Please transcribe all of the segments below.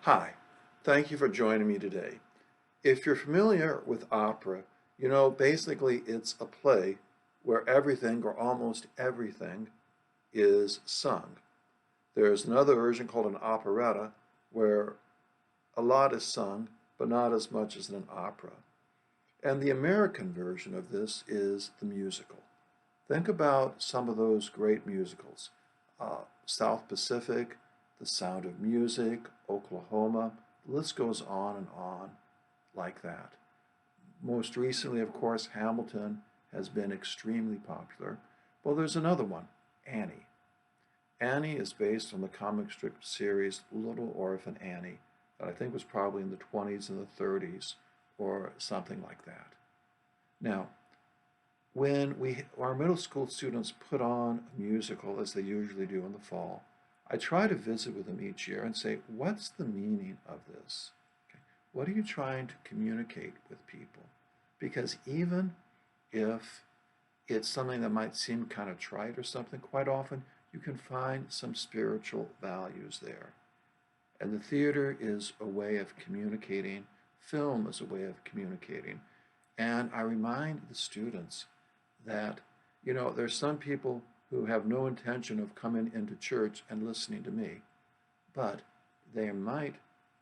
Hi, thank you for joining me today. If you're familiar with opera, you know basically it's a play where everything or almost everything is sung. There's another version called an operetta where a lot is sung, but not as much as in an opera. And the American version of this is the musical. Think about some of those great musicals. South Pacific, The Sound of Music, Oklahoma, the list goes on and on like that. Most recently, of course, Hamilton has been extremely popular. Well, there's another one, Annie. Annie is based on the comic strip series Little Orphan Annie, that I think was probably in the 20s and the 30s or something like that. Now, when our middle school students put on a musical, as they usually do in the fall, I try to visit with them each year and say, what's the meaning of this? Okay. What are you trying to communicate with people? Because even if it's something that might seem kind of trite or something, quite often you can find some spiritual values there. And the theater is a way of communicating, film is a way of communicating. And I remind the students that, there's some people who have no intention of coming into church and listening to me, but they might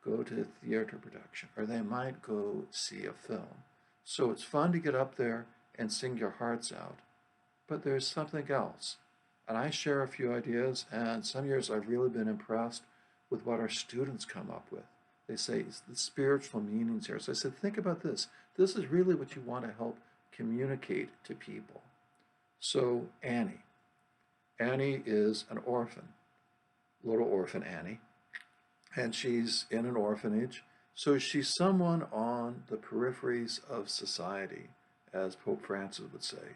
go to a theater production or they might go see a film. So it's fun to get up there and sing your hearts out, but there's something else. And I share a few ideas, and some years I've really been impressed with what our students come up with. They say it's the spiritual meanings here. So I said, think about this. This is really what you want to help communicate to people. So Annie. Annie is an orphan, little orphan Annie, and she's in an orphanage. So she's someone on the peripheries of society, as Pope Francis would say,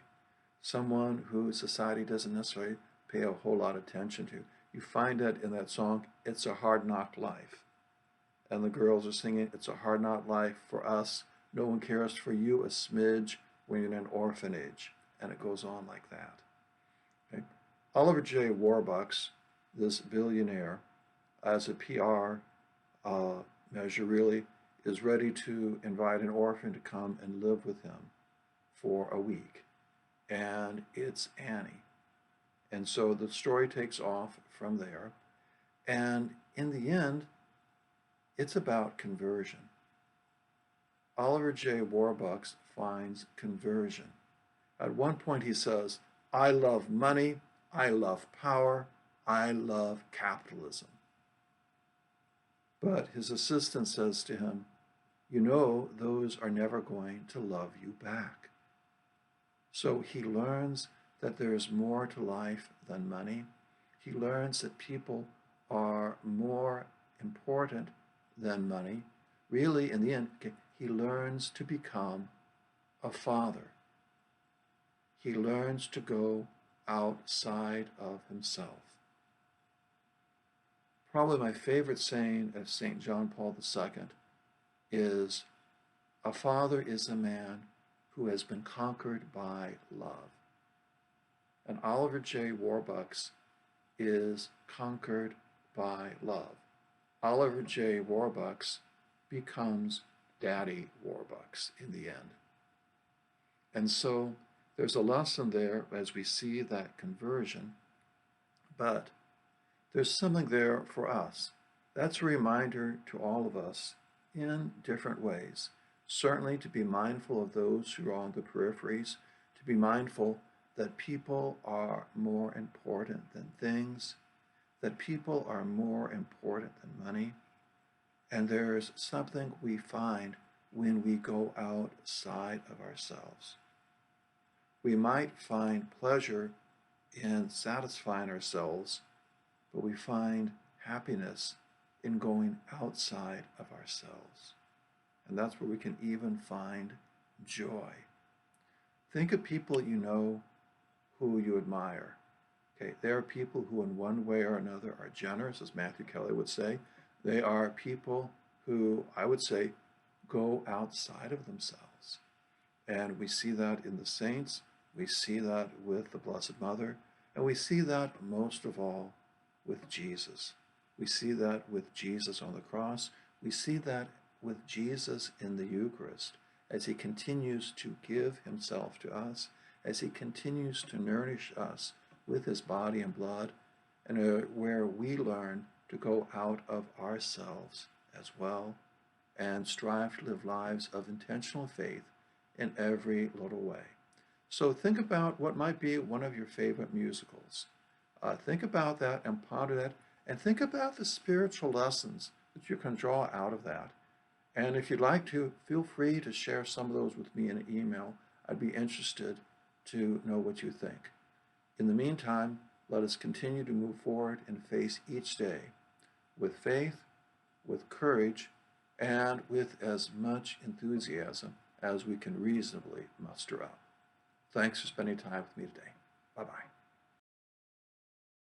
someone who society doesn't necessarily pay a whole lot of attention to. You find that in that song, It's a Hard Knock Life. And the girls are singing, It's a hard knock life for us. No one cares for you a smidge when you're in an orphanage. And it goes on like that. Okay? Oliver J. Warbucks, this billionaire, as a PR measure really, is ready to invite an orphan to come and live with him for a week. And it's Annie. And so the story takes off from there. And in the end, it's about conversion. Oliver J. Warbucks finds conversion. At one point he says, I love money, I love power, I love capitalism. But his assistant says to him, you know, those are never going to love you back. So he learns that there is more to life than money. He learns that people are more important than money. Really, in the end, he learns to become a father. He learns to go outside of himself. Probably my favorite saying of St. John Paul II is, a father is a man who has been conquered by love. And Oliver J. Warbucks is conquered by love. Oliver J. Warbucks becomes Daddy Warbucks in the end. And so there's a lesson there as we see that conversion, but there's something there for us. That's a reminder to all of us in different ways. Certainly to be mindful of those who are on the peripheries, to be mindful that people are more important than things, that people are more important than money. And there's something we find when we go outside of ourselves. We might find pleasure in satisfying ourselves, but we find happiness in going outside of ourselves. And that's where we can even find joy. Think of people you know who you admire. Okay, there are people who in one way or another are generous, as Matthew Kelly would say. They are people who, I would say, go outside of themselves. And we see that in the saints, we see that with the Blessed Mother, and we see that most of all with Jesus. We see that with Jesus on the cross. We see that with Jesus in the Eucharist as he continues to give himself to us, as he continues to nourish us with his body and blood, and where we learn to go out of ourselves as well and strive to live lives of intentional faith in every little way. So think about what might be one of your favorite musicals. Think about that and ponder that, and think about the spiritual lessons that you can draw out of that. And if you'd like to, feel free to share some of those with me in an email. I'd be interested to know what you think. In the meantime, let us continue to move forward and face each day with faith, with courage, and with as much enthusiasm as we can reasonably muster up. Thanks for spending time with me today. Bye-bye.